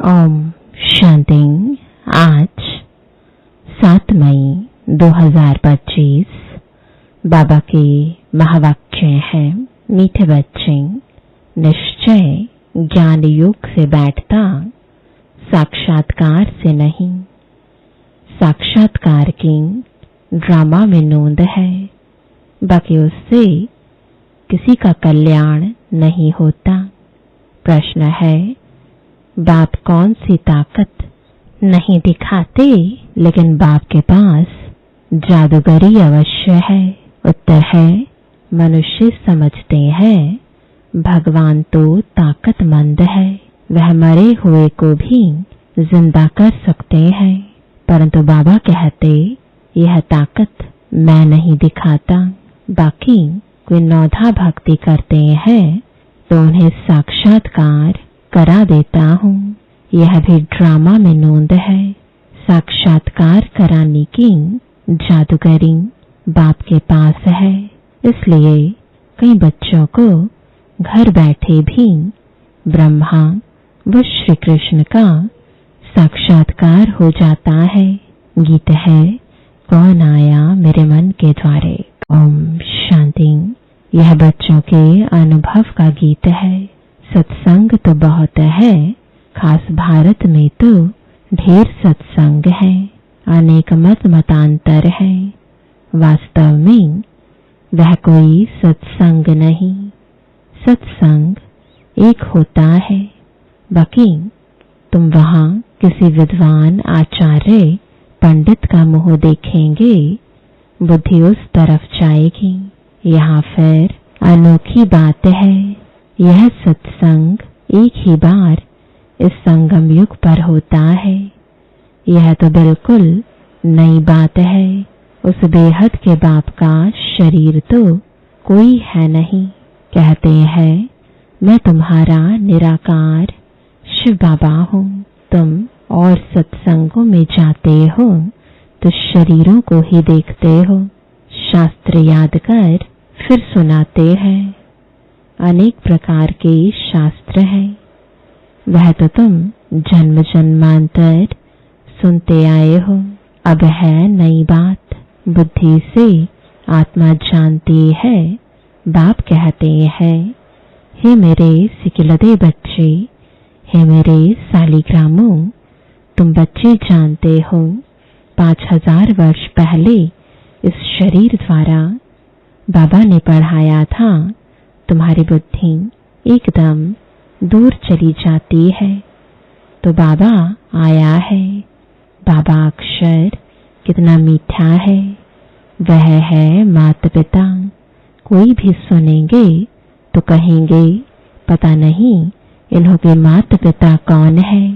ओम शांति। आज 7 मई 2025 बाबा के महावाक्य है। मीठे बच्चे, निश्चय ज्ञान योग से बैठता, साक्षात्कार से नहीं। साक्षात्कार की ड्रामा में नोंद है, बाकी उससे किसी का कल्याण नहीं होता। प्रश्न है, बाप कौन सी ताकत नहीं दिखाते, लेकिन बाप के पास जादूगरी अवश्य है। उत्तर है, मनुष्य समझते हैं भगवान तो ताकतमंद है, वह मरे हुए को भी जिंदा कर सकते हैं, परंतु बाबा कहते यह ताकत मैं नहीं दिखाता। बाकी कोई नौधा भक्ति करते हैं तो उन्हें साक्षात्कार करा देता हूँ। यह भी ड्रामा में नोंद है। साक्षात्कार कराने की जादूगरी बाप के पास है, इसलिए कई बच्चों को घर बैठे भी ब्रह्मा व श्री कृष्ण का साक्षात्कार हो जाता है। गीत है, कौन आया मेरे मन के द्वारे। ओम शांति। यह बच्चों के अनुभव का गीत है। सत्संग तो बहुत है, खास भारत में तो ढेर सत्संग है, अनेक मतांतर है। वास्तव में वह कोई सत्संग नहीं, सत्संग एक होता है। बाकी तुम वहां किसी विद्वान आचार्य पंडित का मुंह देखेंगे, बुद्धि उस तरफ जाएगी। यहाँ फिर अनोखी बात है, यह सत्संग एक ही बार इस संगम युग पर होता है। यह तो बिल्कुल नई बात है। उस बेहद के बाप का शरीर तो कोई है नहीं। कहते हैं, मैं तुम्हारा निराकार शिव बाबा हूँ। तुम और सत्संगों में जाते हो तो शरीरों को ही देखते हो। शास्त्र याद कर फिर सुनाते हैं। अनेक प्रकार के शास्त्र हैं, वह तो तुम जन्म जन्मांतर सुनते आए हो। अब है नई बात, बुद्धि से आत्मा जानती है। बाप कहते हैं, हे मेरे सिकिलदे बच्चे, हे मेरे सालिग्रामों, तुम बच्चे जानते हो 5000 वर्ष पहले इस शरीर द्वारा बाबा ने पढ़ाया था, तुम्हारी बुद्धि एकदम दूर चली जाती है तो बाबा आया है। बाबा अक्षर कितना मीठा है, वह है माता पिता। कोई भी सुनेंगे तो कहेंगे, पता नहीं इन्हों के माता पिता कौन है।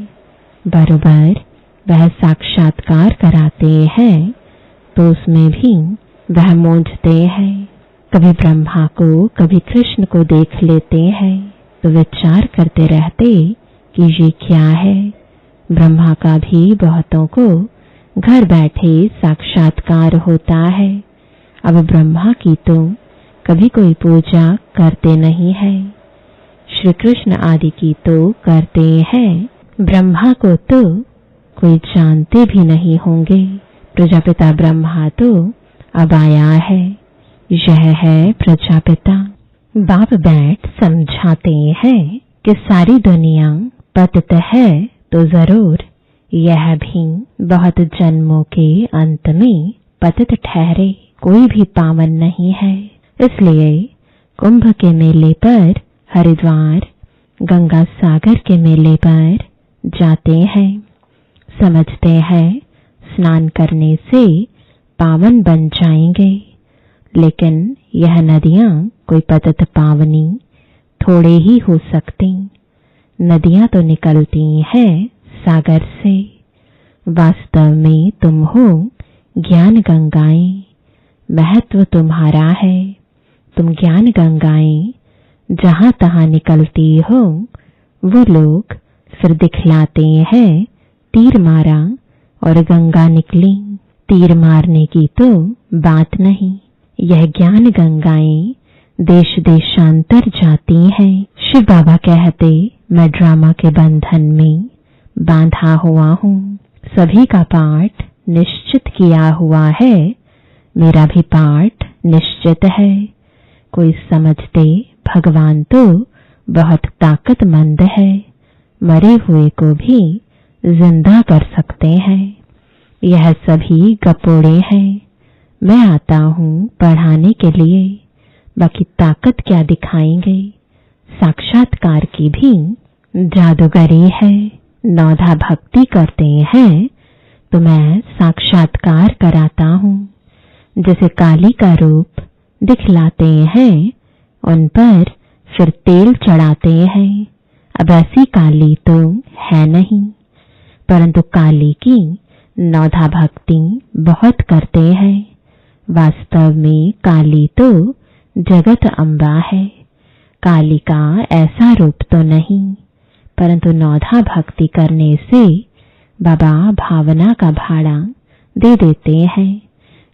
बरोबर वह साक्षात्कार कराते हैं तो उसमें भी वह मूंझते हैं। कभी ब्रह्मा को कभी कृष्ण को देख लेते हैं तो विचार करते रहते कि ये क्या है। ब्रह्मा का भी बहुतों को घर बैठे साक्षात्कार होता है। अब ब्रह्मा की तो कभी कोई पूजा करते नहीं है, श्री कृष्ण आदि की तो करते हैं। ब्रह्मा को तो कोई जानते भी नहीं होंगे। प्रजापिता ब्रह्मा तो अब आया है, यह है प्रजापिता। बाप बैठ समझाते हैं कि सारी दुनिया पतित है तो जरूर यह भी बहुत जन्मों के अंत में पतित ठहरे, कोई भी पावन नहीं है। इसलिए कुंभ के मेले पर, हरिद्वार गंगा सागर के मेले पर जाते हैं। समझते हैं स्नान करने से पावन बन जाएंगे, लेकिन यह नदियां कोई पतित पावनी थोड़े ही हो सकती। नदियां तो निकलती हैं सागर से। वास्तव में तुम हो ज्ञान गंगाएं। महत्व तुम्हारा है। तुम ज्ञान गंगाएं जहां तहां निकलती हो, वो लोग फिर दिखलाते हैं तीर मारा और गंगा निकली। तीर मारने की तो बात नहीं। यह ज्ञान गंगाएं देश देशांतर जाती हैं। शिव बाबा कहते, मैं ड्रामा के बंधन में बांधा हुआ हूँ। सभी का पाठ निश्चित किया हुआ है, मेरा भी पाठ निश्चित है। कोई समझते भगवान तो बहुत ताकतमंद है, मरे हुए को भी जिंदा कर सकते हैं। यह सभी गपोड़े हैं। मैं आता हूँ पढ़ाने के लिए, बाकी ताकत क्या दिखाएंगे। साक्षात्कार की भी जादूगरी है। नौधा भक्ति करते हैं तो मैं साक्षात्कार कराता हूँ। जैसे काली का रूप दिखलाते हैं, उन पर फिर तेल चढ़ाते हैं। अब ऐसी काली तो है नहीं, परंतु काली की नौधा भक्ति बहुत करते हैं। वास्तव में काली तो जगत अम्बा है। काली का ऐसा रूप तो नहीं, परंतु नौधा भक्ति करने से बाबा भावना का भाड़ा दे देते हैं।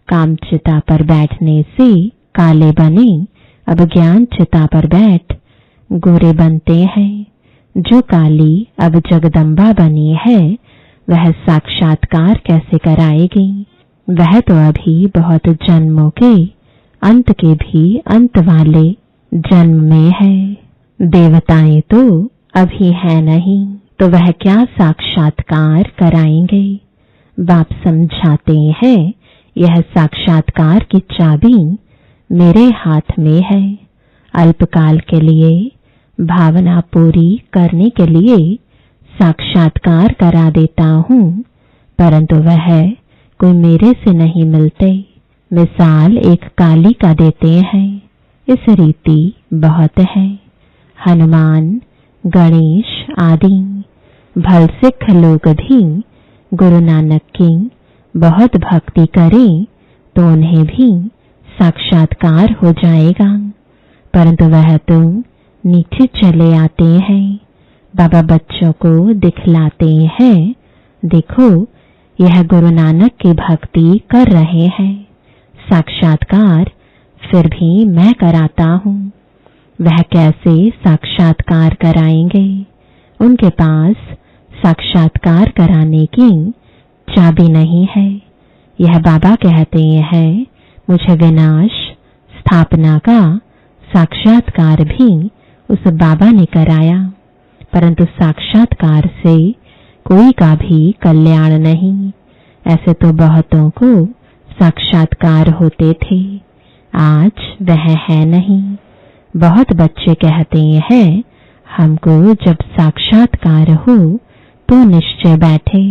काम चिता पर बैठने से काले बने, अब ज्ञान चिता पर बैठ गोरे बनते हैं। जो काली अब जगदम्बा बनी है, वह साक्षात्कार कैसे कराएगी। वह तो अभी बहुत जन्मों के अंत के भी अंत वाले जन्म में है। देवताएं तो अभी है नहीं, तो वह क्या साक्षात्कार कराएंगे। बाप समझाते हैं, यह साक्षात्कार की चाबी मेरे हाथ में है। अल्पकाल के लिए भावना पूरी करने के लिए साक्षात्कार करा देता हूँ, परंतु वह कोई मेरे से नहीं मिलते। मिसाल एक काली का देते हैं, इस रीति बहुत है। हनुमान, गणेश आदि भल सिख लोग भी गुरु नानक की बहुत भक्ति करें तो उन्हें भी साक्षात्कार हो जाएगा, परंतु वह तो नीचे चले आते हैं। बाबा बच्चों को दिखलाते हैं, देखो यह गुरु नानक की भक्ति कर रहे हैं। साक्षात्कार फिर भी मैं कराता हूँ। वह कैसे साक्षात्कार कराएंगे। उनके पास साक्षात्कार कराने की चाबी नहीं है। यह बाबा कहते हैं, मुझे विनाश स्थापना का साक्षात्कार भी उस बाबा ने कराया, परंतु साक्षात्कार से कोई का भी कल्याण नहीं। ऐसे तो बहुतों को साक्षात्कार होते थे, आज वह है नहीं। बहुत बच्चे कहते हैं, हमको जब साक्षात्कार हो तो निश्चय बैठे,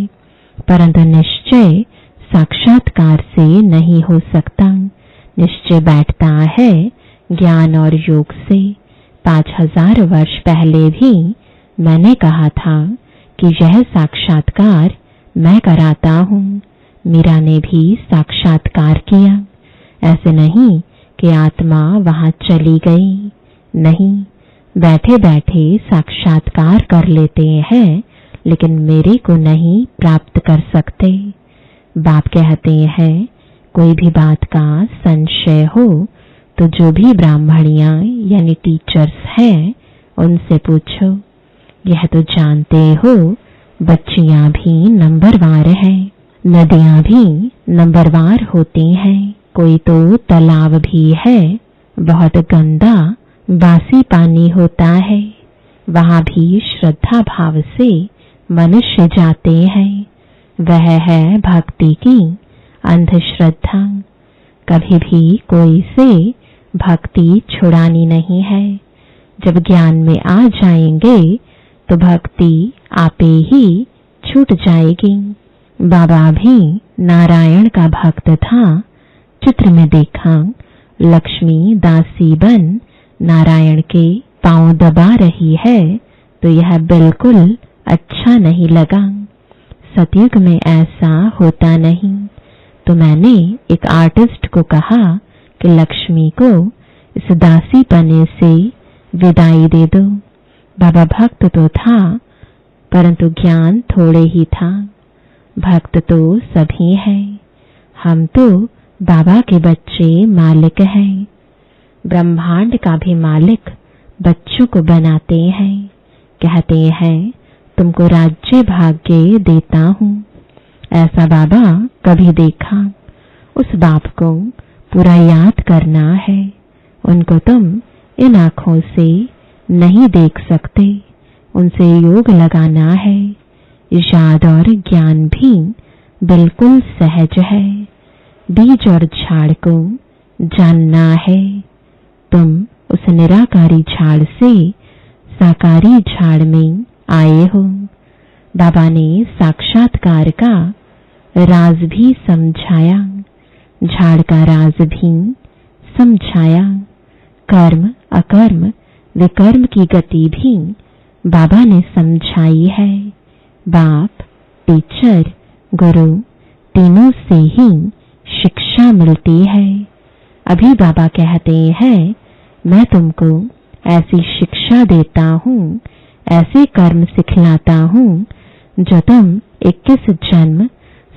परंतु निश्चय साक्षात्कार से नहीं हो सकता। निश्चय बैठता है ज्ञान और योग से। 5000 वर्ष पहले भी मैंने कहा था कि यह साक्षात्कार मैं कराता हूँ। मीरा ने भी साक्षात्कार किया। ऐसे नहीं कि आत्मा वहां चली गई, नहीं, बैठे बैठे साक्षात्कार कर लेते हैं, लेकिन मेरे को नहीं प्राप्त कर सकते। बाप कहते हैं, कोई भी बात का संशय हो तो जो भी ब्राह्मणियां यानी टीचर्स हैं उनसे पूछो। यह तो जानते हो, बच्चियां भी नंबरवार हैं, नदियां भी नंबरवार होती हैं। कोई तो तालाब भी है, बहुत गंदा बासी पानी होता है, वहां भी श्रद्धा भाव से मनुष्य जाते हैं। वह है भक्ति की अंधश्रद्धा। कभी भी कोई से भक्ति छुड़ानी नहीं है। जब ज्ञान में आ जाएंगे तो भक्ति आपे ही छूट जाएगी। बाबा भी नारायण का भक्त था। चित्र में देखा, लक्ष्मी दासी बन नारायण के पांव दबा रही है, तो यह बिल्कुल अच्छा नहीं लगा। सतयुग में ऐसा होता नहीं। तो मैंने एक आर्टिस्ट को कहा कि लक्ष्मी को इस दासी पने से विदाई दे दो। बाबा भक्त तो था, परंतु ज्ञान थोड़े ही था। भक्त तो सभी हैं। हम तो बाबा के बच्चे मालिक हैं। ब्रह्मांड का भी मालिक बच्चों को बनाते हैं। कहते हैं, तुमको राज्य भाग्य देता हूँ। ऐसा बाबा कभी देखा? उस बाप को पूरा याद करना है। उनको तुम इन आँखों से नहीं देख सकते, उनसे योग लगाना है। याद और ज्ञान भी बिल्कुल सहज है। बीज और झाड़ को जानना है। तुम उस निराकारी झाड़ से साकारी झाड़ में आए हो। बाबा ने साक्षात्कार का राज भी समझाया, झाड़ का राज भी समझाया। कर्म अकर्म विकर्म की गति भी बाबा ने समझाई है। बाप, टीचर, गुरु तीनों से ही शिक्षा मिलती है। अभी बाबा कहते हैं, मैं तुमको ऐसी शिक्षा देता हूँ, ऐसे कर्म सिखलाता हूँ जो तुम 21 जन्म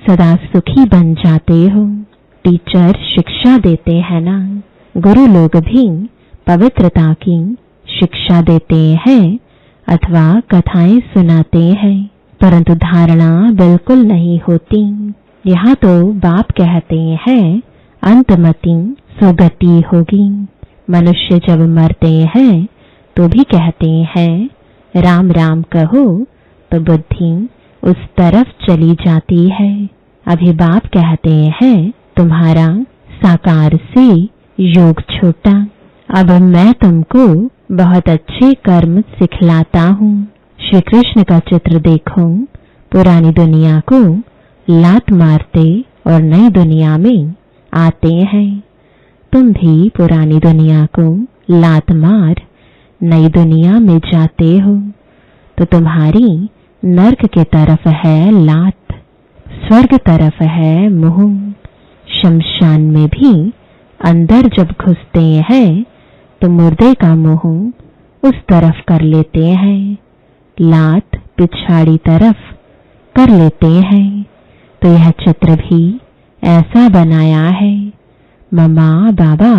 सदा सुखी बन जाते हो। टीचर शिक्षा देते हैं ना, गुरु लोग भी पवित्रता की शिक्षा देते हैं अथवा कथाएं सुनाते हैं, परंतु धारणा बिल्कुल नहीं होती। यहाँ तो बाप कहते हैं अंतमति सुगति होगी। मनुष्य जब मरते हैं तो भी कहते हैं राम राम कहो, तो बुद्धि उस तरफ चली जाती है। अभी बाप कहते हैं तुम्हारा साकार से योग छूटा, अब मैं तुमको बहुत अच्छे कर्म सिखलाता हूँ। श्री कृष्ण का चित्र देखो, पुरानी दुनिया को लात मारते और नई दुनिया में आते हैं। तुम भी पुरानी दुनिया को लात मार नई दुनिया में जाते हो, तो तुम्हारी नर्क के तरफ है लात, स्वर्ग तरफ है मुंह। शमशान में भी अंदर जब घुसते हैं तो मुर्दे का मुंह उस तरफ कर लेते हैं, लात पिछाड़ी तरफ कर लेते हैं। तो यह चित्र भी ऐसा बनाया है। मम्मा बाबा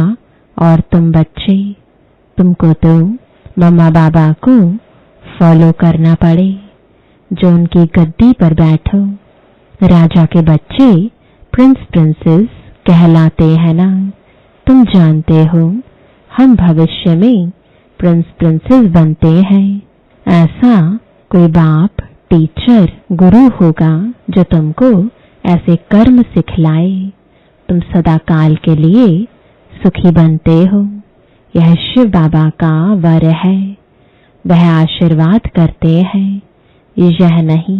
और तुम बच्चे, तुमको तो मम्मा बाबा को फॉलो करना पड़े, जो उनकी गद्दी पर बैठो। राजा के बच्चे प्रिंस प्रिंसेस कहलाते हैं ना। तुम जानते हो हम भविष्य में प्रिंस प्रिंसेस बनते हैं। ऐसा कोई बाप, टीचर, गुरु होगा जो तुमको ऐसे कर्म सिखलाए। तुम सदा काल के लिए सुखी बनते हो। यह शिव बाबा का वर है, वह आशीर्वाद करते हैं। यह नहीं,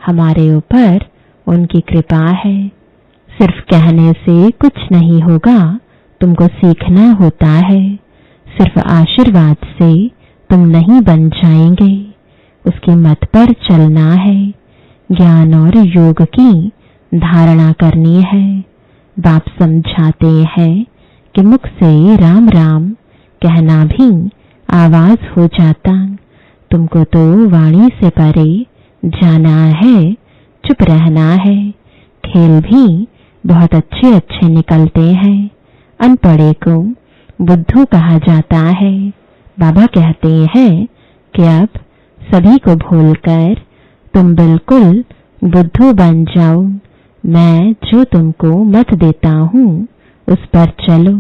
हमारे ऊपर उनकी कृपा है। सिर्फ कहने से कुछ नहीं होगा, तुमको सीखना होता है। सिर्फ आशीर्वाद से तुम नहीं बन जाएंगे, उसकी मत पर चलना है। ज्ञान और योग की धारणा करनी है। बाप समझाते हैं कि मुख से राम राम कहना भी आवाज हो जाता। तुमको तो वाणी से परे जाना है, चुप रहना है। खेल भी बहुत अच्छे अच्छे निकलते हैं। अनपढ़े को बुद्धू कहा जाता है। बाबा कहते हैं कि अब सभी को भूलकर तुम बिल्कुल बुद्धू बन जाओ। मैं जो तुमको मत देता हूँ उस पर चलो।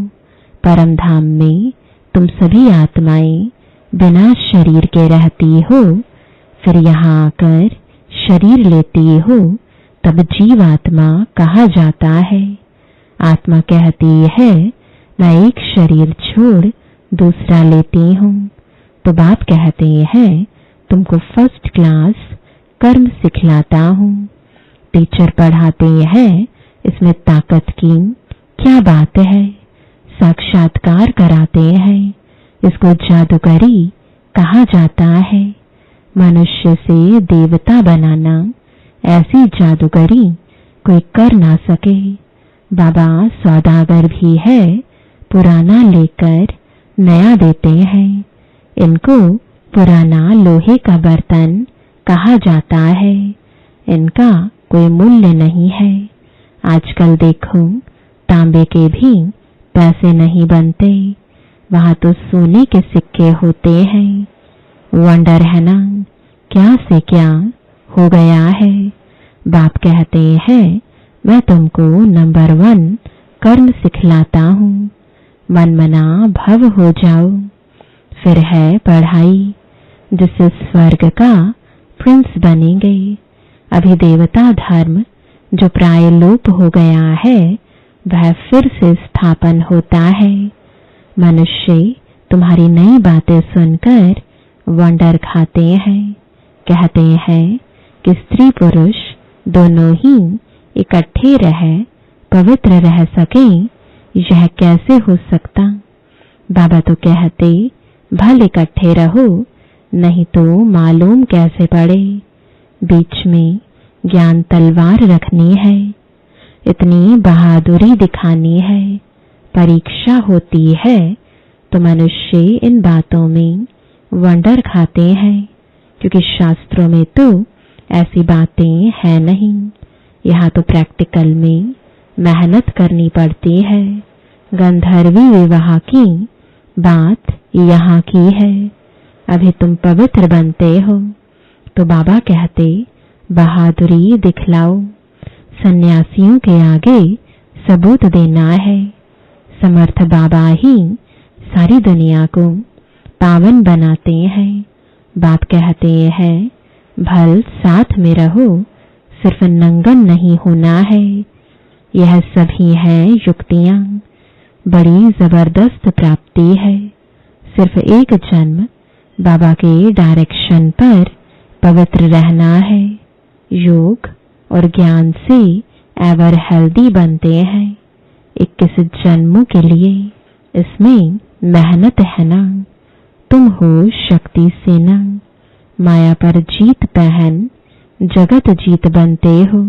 परम धाम में तुम सभी आत्माएं बिना शरीर के रहती हो, फिर यहाँ आकर शरीर लेती हो, तब जीवात्मा कहा जाता है। आत्मा कहती है मैं एक शरीर छोड़ दूसरा लेती हूँ। तो बाप कहते हैं तुमको फर्स्ट क्लास कर्म सिखलाता हूँ। टीचर पढ़ाते हैं इसमें ताकत की क्या बात है। साक्षात्कार कराते हैं, इसको जादूगरी कहा जाता है। मनुष्य से देवता बनाना, ऐसी जादूगरी कोई कर ना सके। बाबा सौदागर भी है, पुराना लेकर नया देते हैं। इनको पुराना लोहे का बर्तन कहा जाता है। इनका कोई मूल्य नहीं है। आजकल देखो तांबे के भी पैसे नहीं बनते, वहां तो सोने के सिक्के होते हैं। वंडर है ना, क्या से क्या हो गया है। बाप कहते हैं मैं तुमको नंबर 1 कर्म सिखलाता हूँ, मन मना भव हो जाओ। फिर है पढ़ाई जिससे स्वर्ग का प्रिंस बनेंगे। अभी देवता धर्म जो प्राय लोप हो गया है वह फिर से स्थापन होता है। मनुष्य तुम्हारी नई बातें सुनकर वंडर खाते हैं, कहते हैं कि स्त्री पुरुष दोनों ही इकट्ठे रह पवित्र रह सकें, यह कैसे हो सकता। बाबा तो कहते भल इकट्ठे रहो, नहीं तो मालूम कैसे पड़े। बीच में ज्ञान तलवार रखनी है, इतनी बहादुरी दिखानी है। परीक्षा होती है तो मनुष्य इन बातों में वंडर खाते हैं, क्योंकि शास्त्रों में तो ऐसी बातें हैं नहीं। यहाँ तो प्रैक्टिकल में मेहनत करनी पड़ती है। गंधर्वी विवाह की बात यहाँ की है। अभी तुम पवित्र बनते हो तो बाबा कहते बहादुरी दिखलाओ। सन्यासियों के आगे सबूत देना है। समर्थ बाबा ही सारी दुनिया को पावन बनाते हैं। बाप कहते हैं भल साथ में रहो, सिर्फ नंगन नहीं होना है। यह सभी है युक्तियां, बड़ी जबरदस्त प्राप्ति है। सिर्फ एक जन्म बाबा के डायरेक्शन पर पवित्र रहना है। योग और ज्ञान से एवर हेल्दी बनते हैं 21 जन्मों के लिए। इसमें मेहनत है ना। तुम हो शक्ति सेना, माया पर जीत पहन जगत जीत बनते हो।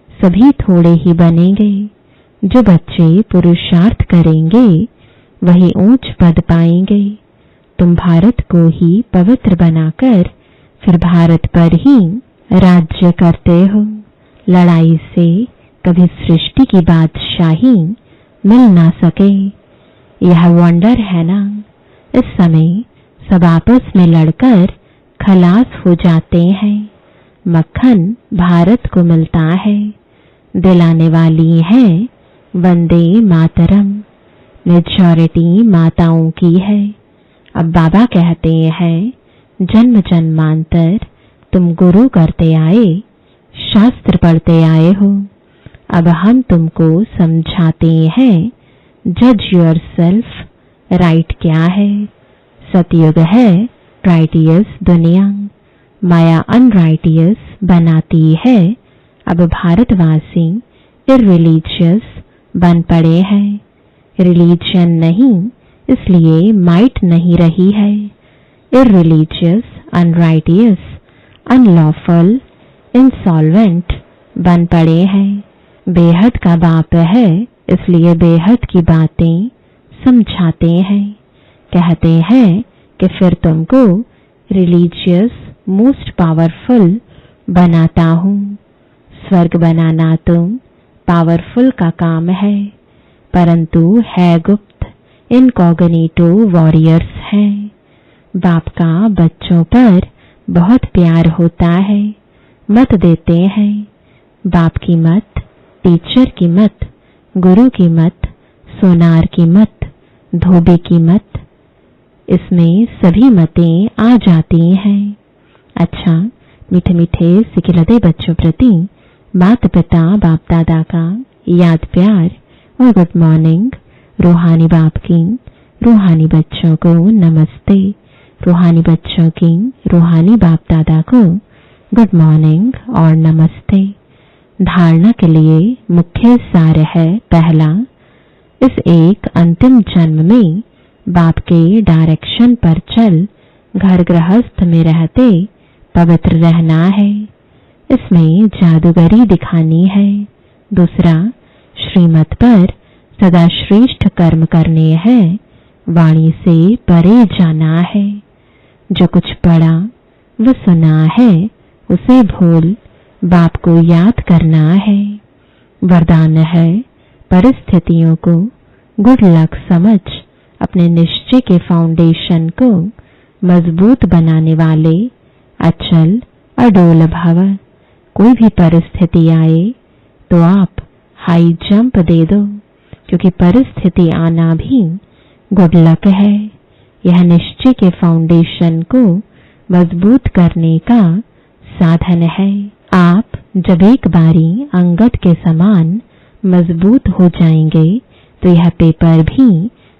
सभी थोड़े ही बनेंगे। जो बच्चे पुरुषार्थ करेंगे वही ऊंच पद पाएंगे। तुम भारत को ही पवित्र बनाकर फिर भारत पर ही राज्य करते हो। लड़ाई से कभी सृष्टि की बादशाही मिल ना सके। यह वंडर है ना। इस समय सब आपस में लड़कर खलास हो जाते हैं। मक्खन भारत को मिलता है। दिलाने वाली है वंदे मातरम। मेजॉरिटी माताओं की है। अब बाबा कहते हैं जन्म जन्मांतर तुम गुरु करते आए, शास्त्र पढ़ते आए हो। अब हम तुमको समझाते हैं जज योरसेल्फ, राइट क्या है। सतयुग है राइटियस दुनिया, माया अनराइटियस बनाती है। अब भारतवासी इररिलीजियस बन पड़े हैं। रिलीजन नहीं, इसलिए माइट नहीं रही है। इररिलीजियस, अनराइटियस, अनलॉफुल, इंसॉल्वेंट बन पड़े हैं। बेहद का बाप है, इसलिए बेहद की बातें समझाते हैं। कहते हैं कि फिर तुमको रिलीजियस मोस्ट पावरफुल बनाता हूँ। स्वर्ग बनाना तुम पावरफुल का काम है, परंतु है गुप्त, इनकॉग्निटो वॉरियर्स हैं। बाप का बच्चों पर बहुत प्यार होता है, मत देते हैं। बाप की मत, टीचर की मत, गुरु की मत, सोनार की मत, धोबी की मत, इसमें सभी मतें आ जाती हैं। अच्छा, मीठे मीठे सिखिलते बच्चों प्रति माता पिता बाप दादा का याद प्यार और गुड मॉर्निंग। रूहानी बाप की रूहानी बच्चों को नमस्ते। रूहानी बच्चों की रूहानी बाप दादा को गुड मॉर्निंग और नमस्ते। धारणा के लिए मुख्य सार है पहला, इस एक अंतिम जन्म में बाप के डायरेक्शन पर चल घर गृहस्थ में रहते पवित्र रहना है। इसमें जादूगरी दिखानी है। दूसरा, श्रीमत पर सदा श्रेष्ठ कर्म करने हैं, वाणी से परे जाना है। जो कुछ पढ़ा व सुना है उसे भूल बाप को याद करना है। वरदान है परिस्थितियों को गुड लक समझ अपने निश्चय के फाउंडेशन को मजबूत बनाने वाले अचल अडोल भव। कोई भी परिस्थिति आए तो आप हाई जंप दे दो, क्योंकि परिस्थिति आना भी गुड लक है। यह निश्चय के फाउंडेशन को मजबूत करने का साधन है। आप जब एक बारी अंगद के समान मजबूत हो जाएंगे तो यह पेपर भी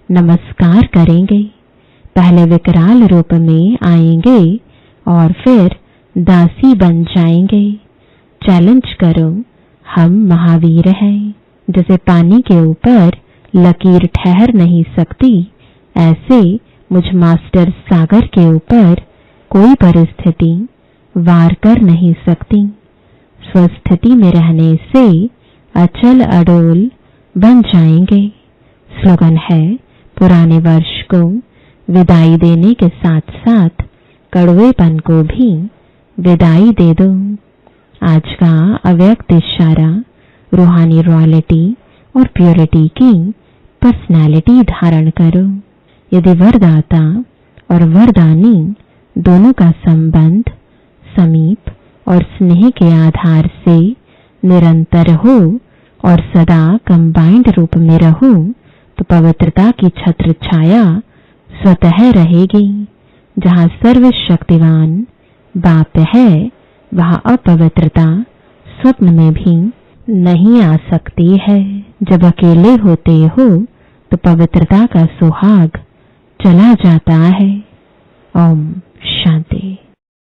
नमस्कार करेंगे। पहले विकराल रूप में आएंगे और फिर दासी बन जाएंगे। चैलेंज करो, हम महावीर हैं। जैसे पानी के ऊपर लकीर ठहर नहीं सकती, ऐसे मुझ मास्टर सागर के ऊपर कोई परिस्थिति वार कर नहीं सकती। स्वस्थिति में रहने से अचल अडोल बन जाएंगे। स्लोगन है, पुराने वर्ष को विदाई देने के साथ साथ कड़वेपन को भी विदाई दे दो। आज का अव्यक्त इशारा रूहानी रॉयल्टी और प्योरिटी की पर्सनालिटी धारण करो। यदि वरदाता और वरदानी दोनों का संबंध समीप और स्नेह के आधार से निरंतर हो और सदा कंबाइंड रूप में रहो तो पवित्रता की छत्र छाया स्वतः रहेगी। जहाँ सर्वशक्तिवान बाप है वहाँ अपवित्रता स्वप्न में भी नहीं आ सकती है। जब अकेले होते हो तो पवित्रता का सुहाग चला जाता है। ओम।